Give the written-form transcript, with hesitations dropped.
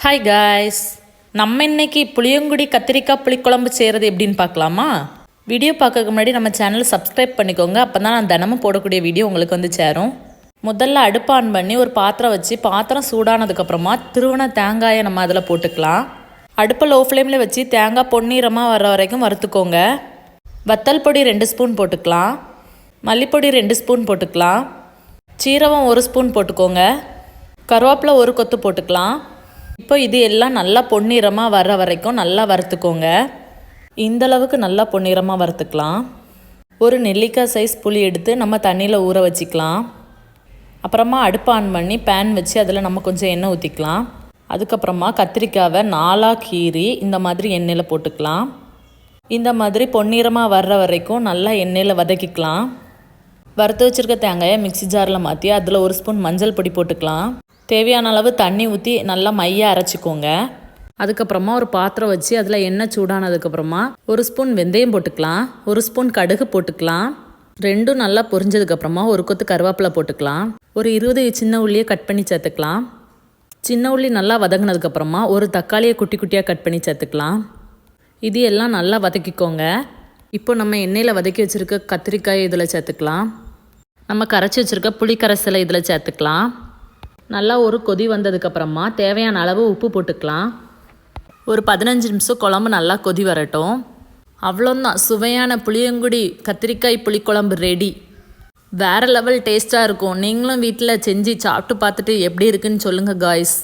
Hi guys, நம்ம இன்னைக்கு புளியங்குடி கத்திரிக்காய் புளிக்குழம்பு செய்கிறது எப்படின்னு பார்க்கலாமா? வீடியோ பார்க்கறதுக்கு முன்னாடி நம்ம சேனலை சப்ஸ்கிரைப் பண்ணிக்கோங்க. அப்போ தான் நான் தினமும் போடக்கூடிய வீடியோ உங்களுக்கு வந்து சேரும். முதல்ல அடுப்பு ஆன் பண்ணி ஒரு பாத்திரம் வச்சு பாத்திரம் சூடானதுக்கப்புறமா திருவன தேங்காயை நம்ம அதில் போட்டுக்கலாம். அடுப்பை லோ ஃப்ளேமில் வச்சு தேங்காய் பொன்னிறமாக வர வரைக்கும் வறுத்துக்கோங்க. வத்தல் பொடி 2 ஸ்பூன் போட்டுக்கலாம். மல்லிப்பொடி 2 ஸ்பூன் போட்டுக்கலாம். சீரகம் 1 ஸ்பூன் போட்டுக்கோங்க. கருவேப்பிலை 1 கொத்து போட்டுக்கலாம். இப்போ இது எல்லாம் நல்லா பொன்னிறமாக வர்ற வரைக்கும் நல்லா வறுத்துக்கோங்க. இந்தளவுக்கு நல்லா பொன்னிறமாக வறுத்துக்கலாம். ஒரு நெல்லிக்காய் சைஸ் புளி எடுத்து நம்ம தண்ணியில் ஊற வச்சுக்கலாம். அப்புறமா அடுப்பு ஆன் பண்ணி பேன் வச்சு அதில் நம்ம கொஞ்சம் எண்ணெய் ஊற்றிக்கலாம். அதுக்கப்புறமா கத்திரிக்காவை 4ஆக கீறி இந்த மாதிரி எண்ணெயில் போட்டுக்கலாம். இந்த மாதிரி பொன்னிறமாக வர்ற வரைக்கும் நல்லா எண்ணெயில் வதக்கிக்கலாம். வறுத்து வச்சுருக்க தேங்காயை மிக்சி ஜாரில் மாற்றி அதில் 1 ஸ்பூன் மஞ்சள் பொடி போட்டுக்கலாம். தேவையான அளவு தண்ணி ஊற்றி நல்லா மையாக அரைச்சிக்கோங்க. அதுக்கப்புறமா ஒரு பாத்திரம் வச்சு அதில் எண்ணெய் சூடானதுக்கப்புறமா 1 ஸ்பூன் வெந்தயம் போட்டுக்கலாம். 1 ஸ்பூன் கடுகு போட்டுக்கலாம். ரெண்டும் நல்லா பொரிஞ்சதுக்கப்புறமா 1 கொத்து கருவேப்பிலை போட்டுக்கலாம். ஒரு 20 சின்ன உள்ளியை கட் பண்ணி சேர்த்துக்கலாம். சின்ன உள்ளி நல்லா வதங்கினதுக்கப்புறமா ஒரு தக்காளியை குட்டி குட்டியாக கட் பண்ணி சேர்த்துக்கலாம். இது எல்லாம் நல்லா வதக்கிக்கோங்க. இப்போ நம்ம எண்ணெயில் வதக்கி வச்சுருக்க கத்திரிக்காயை இதில் சேர்த்துக்கலாம். நம்ம கரைச்சி வச்சுருக்க புளி கரைசலை இதில் சேர்த்துக்கலாம். நல்லா ஒரு கொதி வந்ததுக்கப்புறமா தேவையான அளவு உப்பு போட்டுக்கலாம். ஒரு 15 நிமிஷம் குழம்பு நல்லா கொதி வரட்டும். அவ்வளோதான், சுவையான புளியங்குடி கத்திரிக்காய் புளிக்குழம்பு ரெடி. வேறு லெவல் டேஸ்ட்டாக இருக்கும். நீங்களும் வீட்டில் செஞ்சு சாப்பிட்டு பார்த்துட்டு எப்படி இருக்குன்னு சொல்லுங்கள் காய்ஸ்.